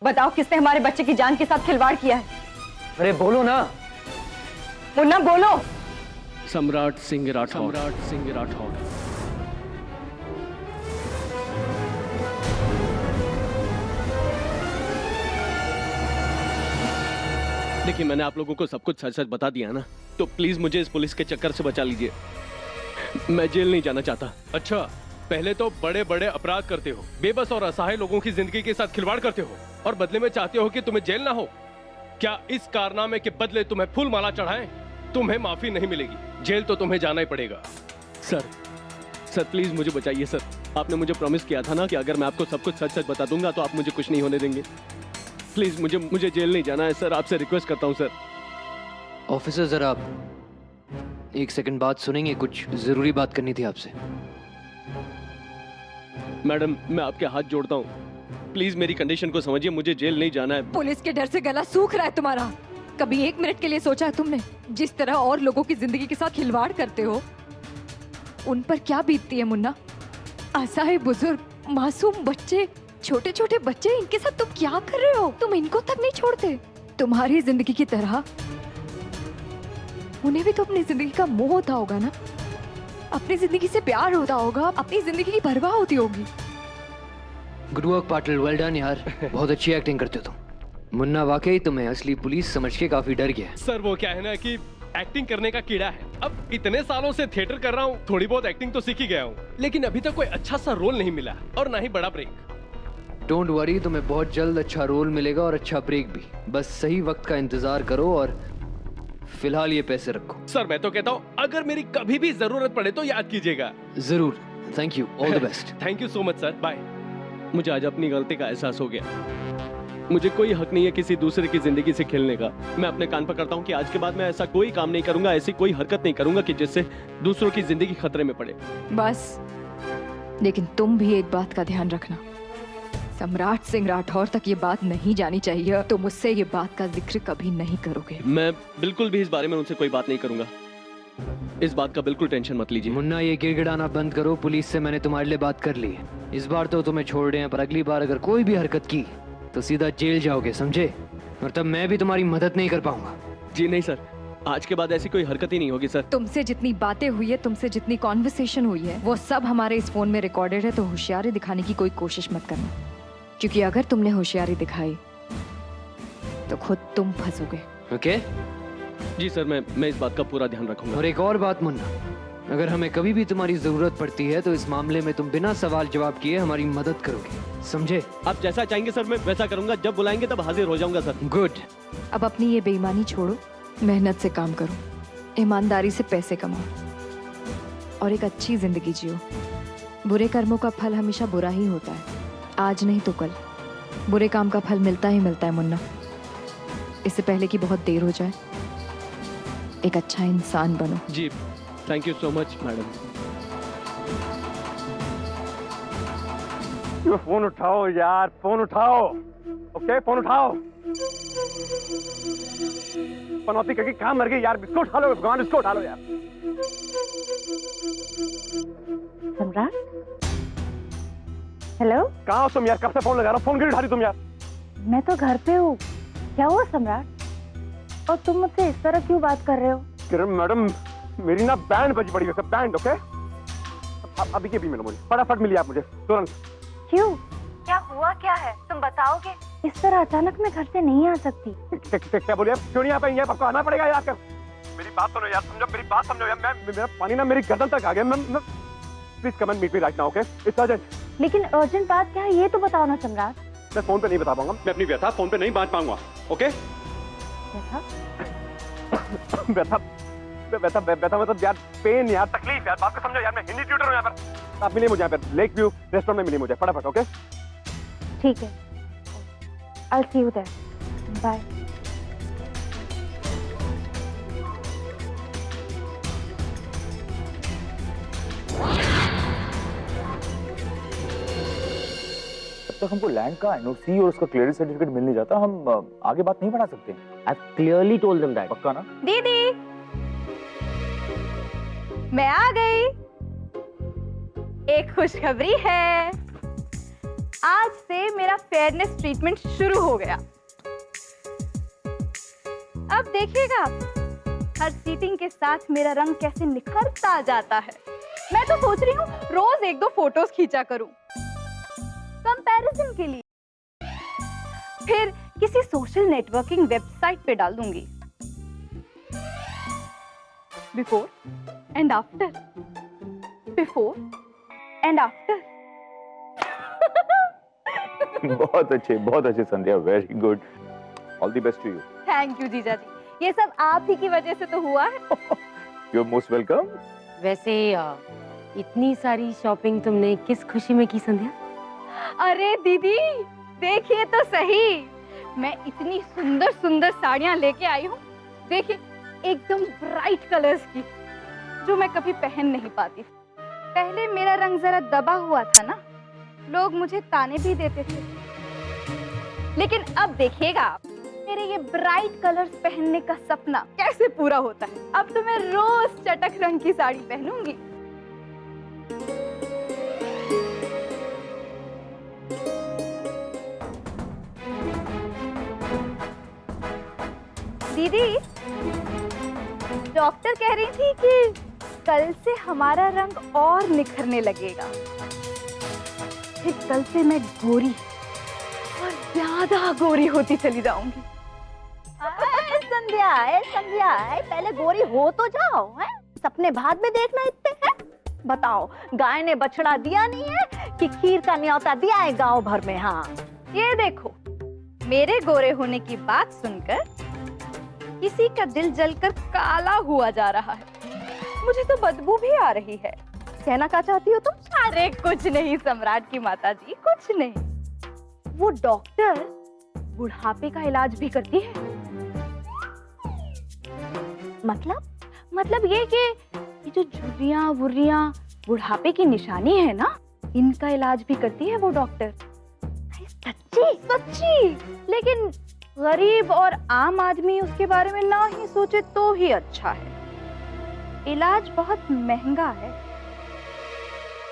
बताओ किसने हमारे बच्चे की जान के साथ खिलवाड़ किया है? अरे बोलो ना। मुन्ना बोलो। सम्राट सिंह राठौर। सम्राट सिंह राठौर। देखिए, मैंने आप लोगों को सब कुछ सच सच बता दिया ना, तो प्लीज मुझे इस पुलिस के चक्कर से बचा लीजिए। मैं जेल नहीं जाना चाहता। अच्छा, पहले तो बड़े बड़े अपराध करते हो, बेबस और असहाय लोगों की जिंदगी के साथ खिलवाड़ करते हो, और बदले में चाहते हो कि तुम्हें जेल ना हो। क्या इस कारनामे के बदले तुम्हें फूल माला चढ़ाएं? तुम्हें माफी नहीं मिलेगी, जेल तो तुम्हें जाना ही पड़ेगा। सर प्लीज मुझे बचाइए सर। आपने मुझे प्रॉमिस किया था ना कि अगर मैं आपको सब कुछ सच सच बता दूंगा तो आप मुझे कुछ नहीं होने देंगे। प्लीज मुझे जेल नहीं जाना है सर, आपसे रिक्वेस्ट करता हूँ सर। ऑफिसर जरा आप 1 सेकंड बात सुनेंगे, कुछ जरूरी बात करनी थी आपसे। मैडम, मैं आपके हाथ जोड़ता हूँ, प्लीज मेरी कंडीशन को समझिए, मुझे जेल नहीं जाना है। पुलिस के डर से गला सूख रहा है तुम्हारा। कभी 1 मिनट के लिए सोचा है तुमने जिस तरह और लोगों की जिंदगी के साथ खिलवाड़ करते हो उन पर क्या बीतती है मुन्ना? असहाय बुजुर्ग, मासूम बच्चे, छोटे छोटे बच्चे, इनके साथ तुम क्या कर रहे हो? तुम इनको तक नहीं छोड़ते। तुम्हारी जिंदगी की तरह उन्हें भी तो अपनी जिंदगी का मोह होता होगा ना, अपनी जिंदगी से प्यार होता होगा, अपनी जिंदगी की परवाह होती होगी। Good work Patil, well done यार, बहुत अच्छी एक्टिंग करते हो तुम। मुन्ना वाकई तुम्हें असली पुलिस समझ के काफी डर गया। सर वो क्या है ना कि एक्टिंग करने का कीड़ा है। अब इतने सालों से थिएटर कर रहा हूँ, थोड़ी बहुत एक्टिंग तो सीख ही गया हूँ, लेकिन अभी तक कोई अच्छा सा रोल नहीं मिला और ना ही बड़ा ब्रेक। डोंट वरी, तुम्हें बहुत जल्द अच्छा रोल मिलेगा और अच्छा ब्रेक भी। बस सही वक्त का इंतजार करो और फिलहाल ये पैसे रखो। सर मैं तो कहता हूँ अगर मेरी कभी भी जरूरत पड़े तो याद कीजिएगा। जरूर, thank you, all the best. Thank you so much sir, bye. मुझे आज अपनी गलती का एहसास हो गया। मुझे कोई हक नहीं है किसी दूसरे की जिंदगी से खेलने का। मैं अपने कान पकड़ता हूँ कि आज के बाद मैं ऐसा कोई काम नहीं करूंगा, ऐसी कोई हरकत नहीं करूंगा कि जिससे दूसरों की जिंदगी खतरे में पड़े। बस, लेकिन तुम भी एक बात का ध्यान रखना, सम्राट सिंह राठौर तक ये बात नहीं जानी चाहिए। तो मुझसे ये बात का जिक्र कभी नहीं करोगे। मैं बिल्कुल भी इस बारे में उनसे कोई बात नहीं करूंगा। इस बात का बिल्कुल टेंशन मत लीजिए। मुन्ना, ये गिड़गिड़ाना बंद करो। पुलिस से मैंने तुम्हारे लिए बात कर ली है। इस बार तो तुम्हें छोड़ रहे हैं, पर अगली बार अगर कोई भी हरकत की तो सीधा जेल जाओगे, समझे? और तब मैं भी तुम्हारी मदद नहीं कर पाऊंगा। जी नहीं सर, आज के बाद ऐसी कोई हरकत ही नहीं होगी सर। तुमसे जितनी बातें हुई है, तुमसे जितनी कॉन्वर्सेशन हुई है, वो सब हमारे इस फोन में रिकॉर्डेड है। तो होशियारी दिखाने की कोई कोशिश मत करना, क्योंकि अगर तुमने होशियारी दिखाई तो खुद तुम फंसोगे। ओके? जी सर, मैं इस बात का पूरा ध्यान रखूंगा। और एक और बात मुन्ना, अगर हमें कभी भी तुम्हारी जरूरत पड़ती है तो इस मामले में तुम बिना सवाल जवाब किए हमारी मदद करोगे, समझे? आप जैसा चाहेंगे सर, मैं वैसा करूंगा। जब बुलाएंगे तब हाजिर हो जाऊंगा सर। गुड। अब अपनी ये बेईमानी छोड़ो, मेहनत से काम करो, ईमानदारी से पैसे कमाओ और एक अच्छी जिंदगी जियो। बुरे कर्मों का फल हमेशा बुरा ही होता है, आज नहीं तो कल। बुरे काम का फल मिलता ही मिलता है मुन्ना। इससे पहले कि बहुत देर हो जाए, एक अच्छा इंसान बनो। जी, thank you so much madam. Phone उठाओ यार, फोन उठाओ। ओके, फोन उठाओ। पनौती करके कहाँ मर गई यार? इसको उठा लो भगवान, इसको उठा लो यार। सम्राट, हेलो। कहाँ हो तुम यार? कब से फोन लगा रहा हूँ, फोन क्यों उठा रही तुम यार? मैं तो घर पे हूँ। क्या हुआ सम्राट? और तुम मुझसे इस तरह क्यों बात कर रहे हो? किरण मैडम, मेरी ना बैंड बजी पड़ी है, बैंड। ओके, अभी के भी मिलो मुझे, फटाफट मिलिए आप मुझे तुरंत। क्यों? क्या हुआ क्या है? तुम बताओगे? इस तरह अचानक मैं घर से नहीं आ सकती। क्या बोलिए आप? क्यों नहीं आ पाएंगे? आपको आना पड़ेगा यार। मेरी बात सुनो यार, समझो मेरी बात समझो यार। मेरा पानी ना मेरी गर्दन तक आ गया। Please come and meet me right now, okay? It's urgent. लेकिन अर्जेंट बात क्या है ये तो बताओ ना सम्राट। मैं फोन पे नहीं बता पाऊंगा, मैं अपनी व्यथा फोन पे नहीं बांट पाऊंगा, ओके? व्यथा मतलब यार पेन यार, तकलीफ यार, बात को समझो यार। मैं हिंदी ट्यूटर हूँ यहाँ पर। आप मिलिए मुझे यहाँ पर लेक व्यू रेस्टोरेंट में मिलिए मुझे फटाफट, ओके? ठीक है, I'll see you there. Bye. जब तक हमको लैंड का एनओसी और उसका क्लियरेंस सर्टिफिकेट मिल नहीं जाता, हम आगे बात नहीं बढ़ा सकते। I've clearly told them that. पक्का ना? दीदी, मैं आ गई। एक खुशखबरी है, आज से मेरा फेयरनेस ट्रीटमेंट शुरू हो गया। अब देखिएगा हर सीटिंग के साथ मेरा रंग कैसे निखरता जाता है। मैं तो सोच रही हूँ रोज 1-2 फोटोज खींचा करूं कंपैरिजन के लिए, फिर किसी सोशल नेटवर्किंग वेबसाइट पे डाल दूंगी। Before and after, before and after. बहुत अच्छे Sandhya, very good, all the best to you. Thank you जीजा जी, ये सब आप ही की वजह से तो हुआ है। You are most welcome. वैसे इतनी सारी शॉपिंग तुमने किस खुशी में की संध्या? अरे दीदी देखिए तो सही, मैं इतनी सुंदर सुंदर साड़ियां लेके आई हूँ। देखिए एकदम ब्राइट कलर्स की, जो मैं कभी पहन नहीं पाती। पहले मेरा रंग जरा दबा हुआ था ना, लोग मुझे ताने भी देते थे, लेकिन अब देखिएगा आप, मेरे ये ब्राइट कलर्स पहनने का सपना कैसे पूरा होता है। अब तो मैं रोज चटक रंग की साड़ी पहनूंगी। दीदी डॉक्टर कह रही थी कि कल से हमारा रंग और निखरने लगेगा, फिर कल से मैं गोरी और ज्यादा गोरी होती चली जाऊंगी। संध्या, पहले गोरी हो तो जाओ, हैं? सपने बाद में देखना इतने हैं। बताओ, गाय ने बछड़ा दिया नहीं है कि खीर का न्योता दिया है गांव भर में? हाँ, ये देखो, मेरे गोरे होने की बात सुनकर किसी का दिल जलकर काला हुआ जा रहा है। मुझे तो बदबू भी आ रही है। कहना क्या चाहती हो तुम? अरे कुछ नहीं सम्राट की माता जी, कुछ नहीं। वो डॉक्टर बुढ़ापे का इलाज भी करती है। मतलब ये कि ये जो झुर्रियां वुर्रियां बुढ़ापे की निशानी है ना, इनका इलाज भी करती है वो डॉक्टर। सच्ची। लेकिन गरीब और आम आदमी उसके बारे में ना ही सोचे तो ही अच्छा है। इलाज बहुत महंगा है,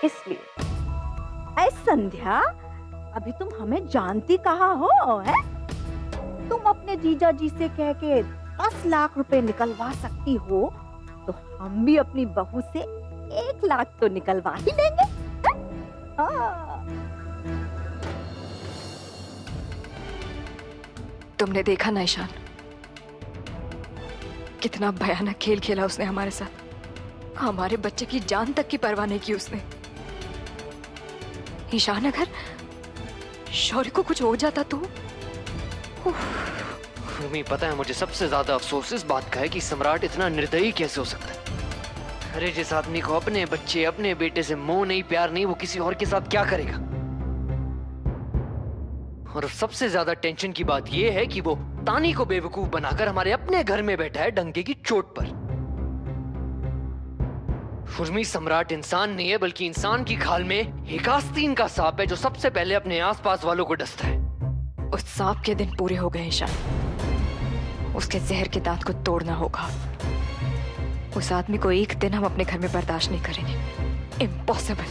इसलिए। संध्या, अभी तुम हमें जानती कहाँ हो, है? तुम अपने जीजा जी से कह के 10 लाख रुपए निकलवा सकती हो, तो हम भी अपनी बहू से 1 लाख तो निकलवा ही लेंगे। तुमने देखा ना ईशान, कितना भयानक खेल खेला उसने हमारे साथ। हमारे बच्चे की जान तक की परवाह नहीं की उसने। ईशान, अगर शौर्य को कुछ हो जाता तो? तुम्हें पता है, मुझे सबसे ज्यादा अफसोस इस बात का है कि सम्राट इतना निर्दयी कैसे हो सकता है। अरे जिस आदमी को अपने बच्चे, अपने बेटे से मोह नहीं, प्यार नहीं, वो किसी और के साथ क्या करेगा? और सबसे ज्यादा टेंशन की बात यह है कि वो तानी को बेवकूफ बनाकर हमारे अपने घर में बैठा है डंके की चोट पर। उर्मी, सम्राट इंसान नहीं है, बल्कि इंसान की खाल में एक आस्तीन का सांप है जो सबसे पहले अपने आसपास वालों को डसता है। उस सांप के दिन पूरे हो गए ईशान। उसके जहर के दांत को तोड़ना होगा। उस आदमी को एक दिन हम अपने घर में बर्दाश्त नहीं करेंगे। इम्पॉसिबल।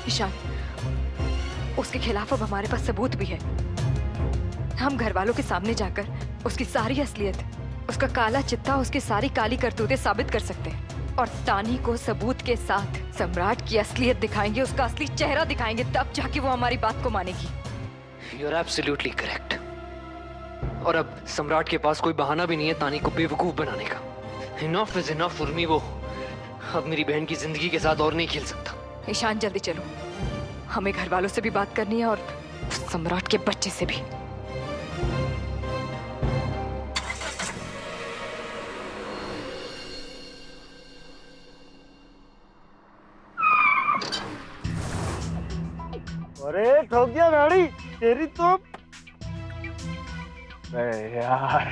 ईशान, उसके खिलाफ अब हमारे पास सबूत भी है। हम घर वालों के सामने जाकर उसकी सारी असलियत, उसका काला चित्ता, उसकी सारी काली करतूतें साबित कर सकते हैं। और तानी को सबूत के साथ सम्राट की असलियत दिखाएंगे, उसका असली चेहरा दिखाएंगे, तब जाके वो हमारी बात को मानेगी। You are absolutely correct. और अब सम्राट के पास कोई बहाना भी नहीं है तानी को बेवकूफ बनाने का। इनफ इज इनफ उर्मी, वो अब मेरी बहन की जिंदगी के साथ और नहीं खेल सकता। ईशान, जल्दी चलो, हमें घर वालों से भी बात करनी है और उस सम्राट के बच्चे से भी। अरे ठोक दिया गाड़ी तेरी तो। यार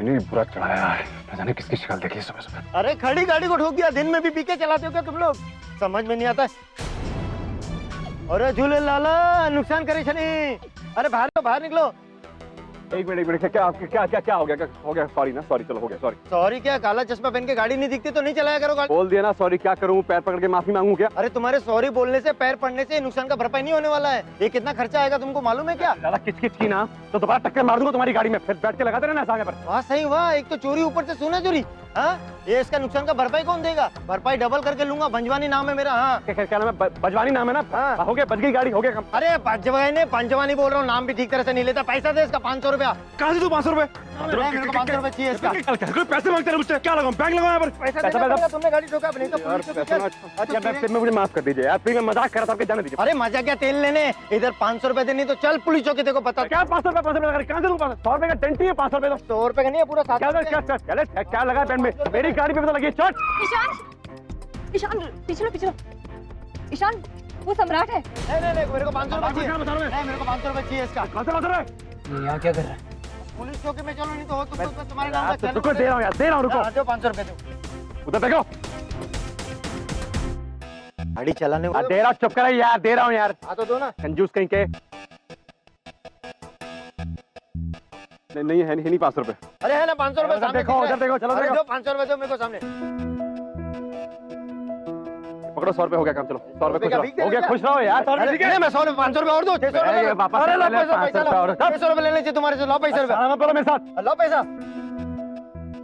इन्हें बुरा चढ़ाया है, न जाने किसकी शक्ल देखी सुबह सुबह। अरे खड़ी गाड़ी को ठोक दिया। दिन में भी पी के चलाते हो क्या तुम लोग? समझ में नहीं आता है। अरे झूले लाला नुकसान करे छनी। अरे बाहर निकलो। एक मिनट क्या क्या क्या क्या हो गया सॉरी ना सॉरी चलो हो गया सॉरी सॉरी क्या, काला चश्मा पहन के गाड़ी नहीं दिखती तो नहीं चलाया करो गाड़ी। बोल दिया ना सॉरी क्या करूं पैर पकड़ के माफी मांगू क्या अरे तुम्हारे सॉरी बोलने से, पैर पड़ने से नुकसान का भरपाई नहीं होने वाला है। ये कितना खर्चा आएगा तुमको मालूम है क्या? ज्यादा किचकिच की ना तो दोबारा टक्कर मार दूंगा तुम्हारी गाड़ी में, फिर बैठ के लगाते रहना सामने पर। वाह सही वाह, एक तो चोरी ऊपर से सोना चोरी। हाँ, ये इसका नुकसान का भरपाई कौन देगा? भरपाई डबल करके लूंगा, भंजवानी नाम है मेरा। हाँ क्या नाम है? बजवानी नाम है ना? हाँ। हो गया, बज गई गाड़ी, हो गया। अरे पंजवानी बोल रहा हूँ, नाम भी ठीक तरह से नहीं लेता। पैसा दे इसका 500 रुपया। कहाँ से तू 500 रुपए? मेरे को 500 रुपए चाहिए इसका। पैसे मांगते रहे मुझसे, क्या लगाऊं? बैंक लगाऊं यहाँ पर? पैसा तुमने गाड़ी ठोका, नहीं तो पुलिस को पैसा अच्छा मुझे माफ कर दीजिए यार, प्लीज मैं मजाक कर रहा था, जाने दीजिए। अरे मजा क्या, तेल लेने इधर 500 रुपए देनी तो चल पुलिस चौकी देखो पता। क्या 500 रुपए कहाँ से दूं? 100 रुपए का डेंटी है, 500 रुपए तो 100 रुपए का नहीं है पूरा। क्या लगा पेन में? मेरी गाड़ी पे पता लगी। चल ईशान पिछलो ईशान, वो सम्राट है। नहीं मेरे को 500 रुपए चाहिए। नहीं मेरे को 500 रुपए चाहिए इसका। यहाँ क्या कर रहा है? पुलिस चौकी में चलो, नहीं तो हो तुम तुम्हारे नाम का। रुको, दे रहा हूँ यार, दे रहा हूँ, रुको। दो 500 रुपए दो। उधर देखो, गाड़ी चलाने दे रहा हूँ, चुप कर यार, दे रहा हूँ यार। हाँ तो दो ना। कंजूस कहीं के। नहीं है नहीं 500 रुपए। अरे है ना 500 रुपए सामने। देखो उधर देखो, चलो देखो। 500 रुपए दो मेरे को सामने। पकड़ो, 100 रुपए हो गया काम, चलो 100 रुपए खुश रहो। हो गया, खुश रहो यार। अरे मैं 100 रुपए 500 रुपए और दो। 600 रुपए वापस। अरे लो ले, पैसा, 500 रुपए लेने चाहिए तुम्हारे से। लो पैसा रुपए। आराम करो मेरे साथ। लो पैसा।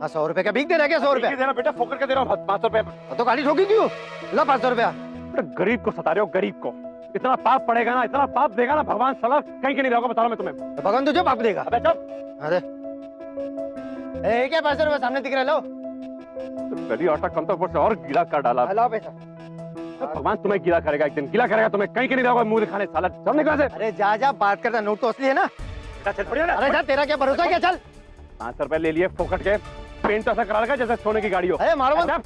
हाँ 100 रुपए का भीख दे रहा है क्या? 100 रुपए देना बेटा, फोकट के दे रहा हूँ 500 रुपए। तो गाड़ी ठोकी क्यों? लो 500 रुपया। गरीब को सता रहे हो, गरीब को। इतना पाप पड़ेगा ना, इतना पाप देगा ना भगवान, साला कहीं के नहीं रहोगे, बता रहा मैं तुम्हें। तो भगवान तुझे पाप देगा। अबे चुप। अरे क्या 500 रुपए सामने दिख रहा है? लो गली आटा कम तो ऊपर से और गीला कर डाला। लो पैसा। भगवान तुम्हें गीला करेगा, एक दिन गीला करेगा तुम्हें, कहीं के नहीं रहोगे मुंह दिखाने, साला समझने कहाँ से? अरे जा बात करता, नोट तो असली है ना। अरे जा, तेरा क्या भरोसा, क्या चल। 500 रुपए ले लिए फोकट के, पेंट तो ऐसा करा लगा जैसे सोने की गाड़ी हो। अरे मारो मत।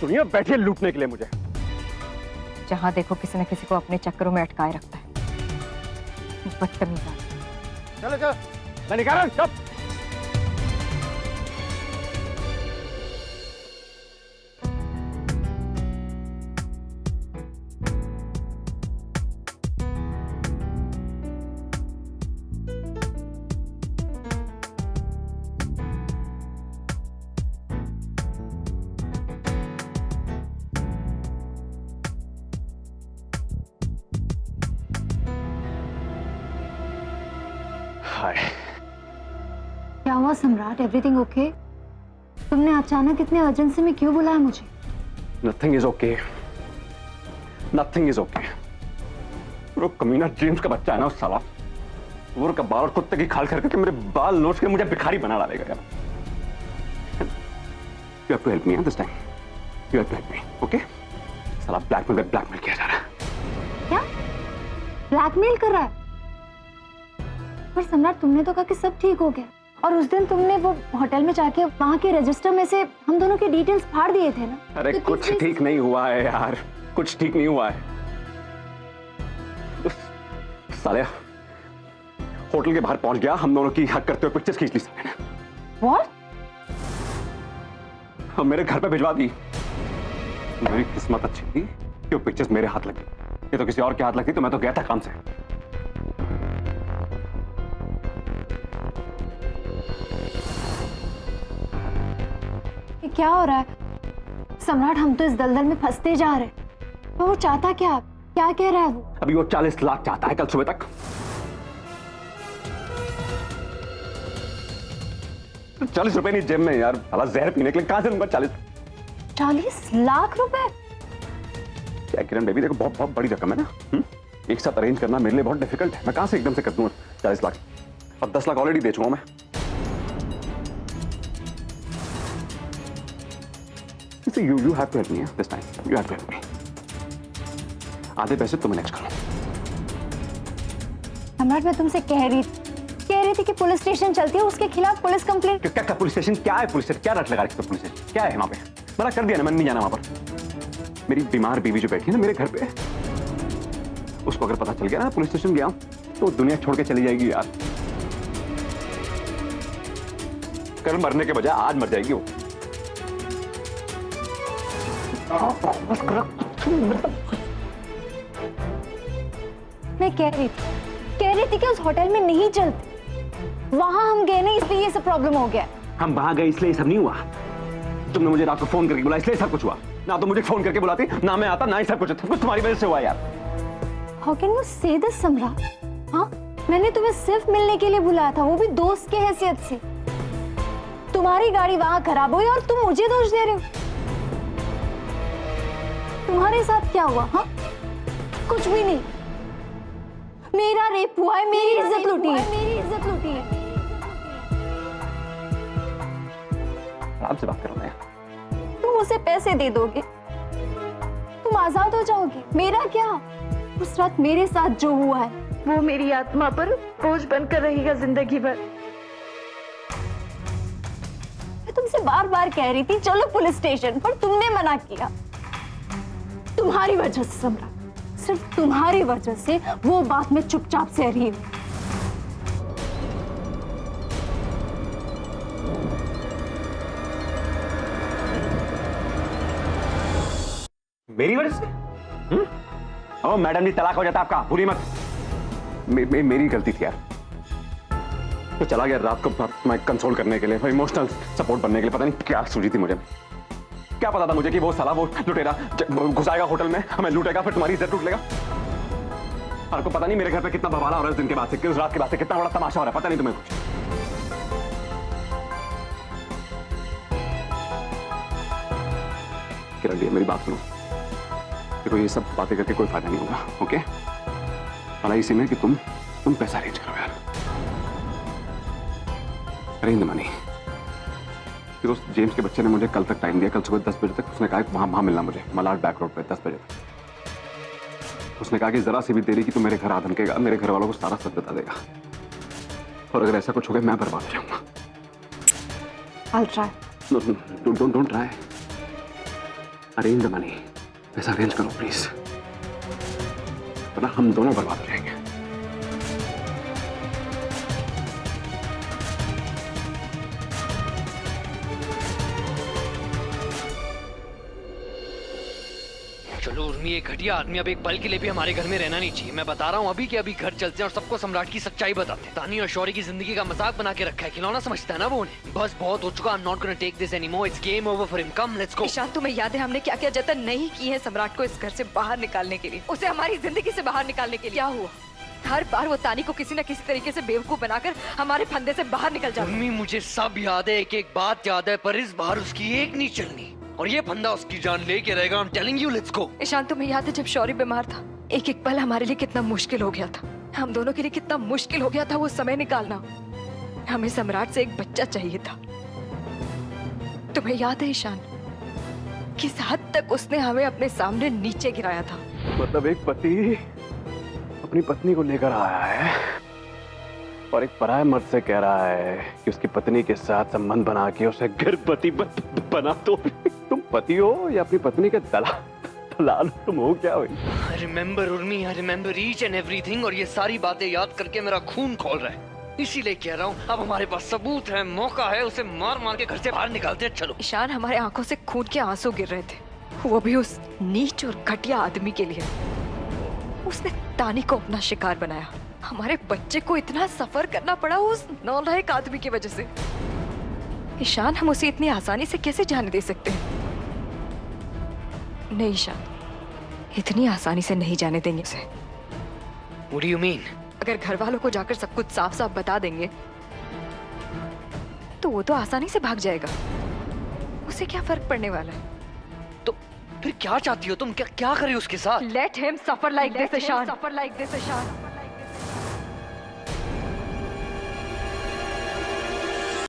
सुनिए, बैठिए लूटने के लिए मुझे। जहाँ देखो किसी न किसी को अपने चक्करों में अटकाए रखता है, बदतमीज आदमी। चलो चलो मैं निकाल रहा हूँ, चुप। क्या हुआ सम्राट, एवरीथिंग ओके? तुमने अचानक इतने अर्जेंसी में क्यों बुलाया मुझे? Nothing is okay. Nothing is okay. वो कमीना जेम्स का बच्चा है ना, उस साला वो का बाल कुत्ते की खाल करके मेरे बाल नोच के मुझे भिखारी बना डालेगा यार। You have to help me this time. You have to help me, okay? साला ब्लैकमेल किया जा रहा है। क्या ब्लैकमेल कर रहा है? पर सम्राट तुमने तो कहा कि सब ठीक हो गया, और उस दिन तुमने वो होटल में जाके वहाँ के रजिस्टर में से हम दोनों के डिटेल्स फाड़ दिए थे ना। अरे तो कुछ ठीक नहीं हुआ है यार, कुछ ठीक नहीं हुआ है। उस साले होटल के बाहर पहुंच गया, हम दोनों की हक करते हुए पिक्चर्स खींच ली साले ने। What? और मेरे घर पे भिजवा दी। मेरी किस्मत अच्छी थी कि वो पिक्चर्स मेरे हाथ लगी, ये तो किसी और के हाथ लगती तो मैं तो गया था काम से। ये क्या हो रहा है सम्राट? हम तो इस दलदल में फंसते जा रहे। तो वो चाहता क्या कह रहा है वो? अभी वो 40 लाख चाहता है कल सुबह तक। 40 रुपए नहीं जेब में यार, साला जहर पीने के लिए कहां से दूंगा 40 लाख रुपए? क्या किरण बेबी, देखो बहुत बहुत बड़ी रकम है ना। एक साथ अरेंज करना मेरे लिए बहुत डिफिकल्ट है। मैं कहां से एकदम से कर दूंगा 40 लाख, और 10 लाख ऑलरेडी दे चुका हूं मैं। You have to help me this time. You have to help me. आधे पैसे तो मैं मैनेज करूं। सम्राट मैं तुमसे कह रही थी कि पुलिस स्टेशन चलती है, उसके खिलाफ पुलिस कंप्लेंट। क्या पुलिस स्टेशन क्या है? पुलिस क्या रट लगा रखी है? पुलिस स्टेशन क्या है वहां पे? मना कर दिया ना, मैं नहीं जाना वहां पर। मेरी बीमार बीवी जो बैठी है ना मेरे घर पे, उसको अगर पता चल गया ना पुलिस स्टेशन गया तो दुनिया छोड़ के चली जाएगी यार। कल मरने के बजाय आज मर जाएगी वो। मैं कह रही थी कह रही थी कि उस होटल में नहीं चलते, वहां हम गए नहीं इसलिए ये सब प्रॉब्लम हो गया। हम वहां गए इसलिए सब नहीं हुआ। तुमने मुझे रात को फोन करके बुलाया इसलिए सब कुछ हुआ। ना तो मुझे फोन करके बुलाती, ना मैं आता, ना ही सब कुछ तुम्हारी वजह से हुआ यार। How can you say this, सम्राट? हाँ, मैंने तुम्हें सिर्फ मिलने के लिए बुलाया था, वो भी दोस्त के हैसियत से। तुम्हारी गाड़ी वहां खराब हुई और तुम मुझे दोष दे रहे हो। तुम्हारे साथ क्या हुआ? हाँ, कुछ भी नहीं। मेरा रेप हुआ है, मेरी इज्जत लूटी है, मेरी इज्जत लूटी है। आराम से बात करो ना। तुम उसे पैसे दे दोगे, तुम आजाद हो जाओगे। मेरा क्या? उस रात मेरे साथ जो हुआ है वो मेरी आत्मा पर बोझ बनकर रहेगा जिंदगी भर। मैं तुमसे बार बार कह रही थी चलो पुलिस स्टेशन, पर तुमने मना किया। तुम्हारी वजह से सम्राट, सिर्फ तुम्हारी वजह से वो बात मैं चुपचाप सह रही हूँ। मेरी वजह से? ओ मैडम जी, तलाक हो जाता आपका, भूली मत। मेरी गलती थी यार। तो चला गया रात को मैं कंसोल करने के लिए, इमोशनल सपोर्ट बनने के लिए। पता नहीं क्या सूझी थी मुझे। क्या पता था मुझे कि वो साला वो लुटेरा घुसाएगा होटल में, हमें लूटेगा, फिर तुम्हारी इज्जत लूट लेगा। आपको पता नहीं मेरे घर पे कितना बवाला हो रहा है उस दिन के बाद से, उस रात के बाद से कितना बड़ा तमाशा हो रहा है, पता नहीं तुम्हें कुछ। किरण जी, मेरी बात सुनो। देखो, ये सब बातें करके कोई फायदा नहीं होगा, ओके? भला इसी में कि तुम पैसा अरेंज करो यार। Arrange the money. फिर उस जेम्स के बच्चे ने मुझे कल तक टाइम दिया, कल सुबह 10 बजे तक। उसने कहा वहां मिलना मुझे, मलाड बैक रोड पे 10 बजे तक। उसने कहा कि जरा सी भी देरी की तो मेरे घर आ धमकेगा, मेरे घर वालों को सारा सच बता देगा, और अगर ऐसा कुछ हो गया मैं बर्बाद हो जाऊंगा। I'll try. Don't try. Arrange the money. पैसा अरेंज करो प्लीज, वरना हम दोनों बर्बाद हो जाएंगे। चलो उर्मी, एक घटिया आदमी अब एक पल के लिए भी हमारे घर में रहना नहीं चाहिए। मैं बता रहा हूँ अभी कि अभी घर चलते हैं और सबको सम्राट की सच्चाई बताते हैं। तानी और शौर्य की जिंदगी का मजाक बना के रखा है, खिलौना समझता है ना वो उन्हें। बस बहुत हो चुका। I'm not gonna take this anymore. It's game over for him. Come, let's go. Ishan, तुम्हें याद है हमने क्या क्या जतन नहीं की है सम्राट को इस घर से बाहर निकालने के लिए, उसे हमारी जिंदगी से बाहर निकालने के लिए। क्या हुआ? हर बार वो तानी को किसी न किसी तरीके से बेवकूफ बनाकर हमारे फंदे से बाहर निकल जाती है। उर्मी, मुझे सब याद है, एक एक बात याद है, पर इस बार उसकी एक नहीं चलनी और ये फंदा उसकी जान लेके रहेगा। I'm telling you, let's go. Ishan, तुम्हें याद है जब शौर्य बीमार था, एक एक पल हमारे लिए कितना मुश्किल हो गया था। हम दोनों के लिए कितना मुश्किल हो गया था वो समय निकालना। हमें सम्राट से एक बच्चा चाहिए था। तुम्हें याद है ईशान, किस हद तक उसने हमें अपने सामने नीचे गिराया था। मतलब एक पति अपनी पत्नी को लेकर आया है और एक पराये मर्द से कह रहा है कि उसकी पत्नी के साथ संबंध बना के उसे गर्भवती बना। तो तुम पति हो या अपनी पत्नी के दलाल? तुम हो क्या? I remember Urmi, I remember each and everything, और ये सारी बातें याद करके मेरा खून खौल रहा है। इसीलिए कह रहा हूँ अब हमारे पास सबूत है, मौका है, उसे मार मार के घर से बाहर निकालते हैं। चलो। ईशान, हमारे आंखों से खून के आंसू गिर रहे थे, वो भी उस नीच और घटिया आदमी के लिए। उसने तानी को अपना शिकार बनाया। हमारे बच्चे को इतना सफर करना पड़ा उस नालायक आदमी की वजह से। ईशान, हम उसे इतनी आसानी से कैसे जाने दे सकते हैं? नहीं ईशान, इतनी आसानी से नहीं जाने देंगे उसे। What do you mean? अगर घर वालों को जाकर सब कुछ साफ साफ बता देंगे तो वो तो आसानी से भाग जाएगा। उसे क्या फर्क पड़ने वाला है? तो फिर क्या चाहती हो तुम? क्या करे उसके साथ? Let him suffer like this, Ishan. Suffer like this, Ishan.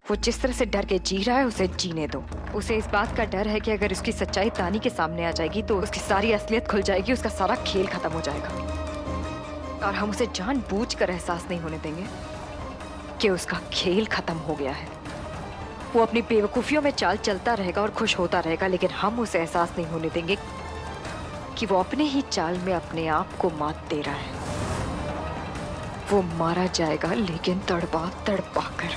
वो जिस तरह से डर के जी रहा है उसे जीने दो। उसे इस बात का डर है कि अगर उसकी सच्चाई तानी के सामने आ जाएगी तो उसकी सारी असलियत खुल जाएगी, उसका सारा खेल खत्म हो जाएगा। और हम उसे जानबूझकर एहसास नहीं होने देंगे कि उसका खेल खत्म हो गया है। वो अपनी बेवकूफियों में चाल चलता रहेगा और खुश होता रहेगा, लेकिन हम उसे एहसास नहीं होने देंगे कि वो अपने ही चाल में अपने आप को मात दे रहा है। वो मारा जाएगा, लेकिन तड़पा तड़पा कर।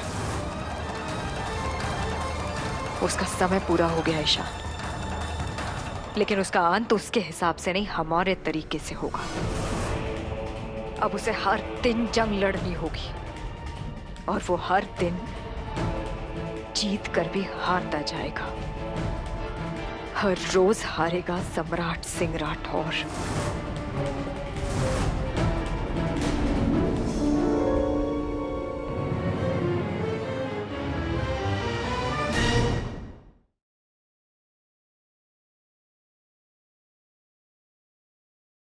उसका समय पूरा हो गया ईशान, लेकिन उसका अंत उसके हिसाब से नहीं, हमारे तरीके से होगा। अब उसे हर दिन जंग लड़नी होगी और वो हर दिन जीत कर भी हारता जाएगा। हर रोज हारेगा सम्राट सिंह राठौर।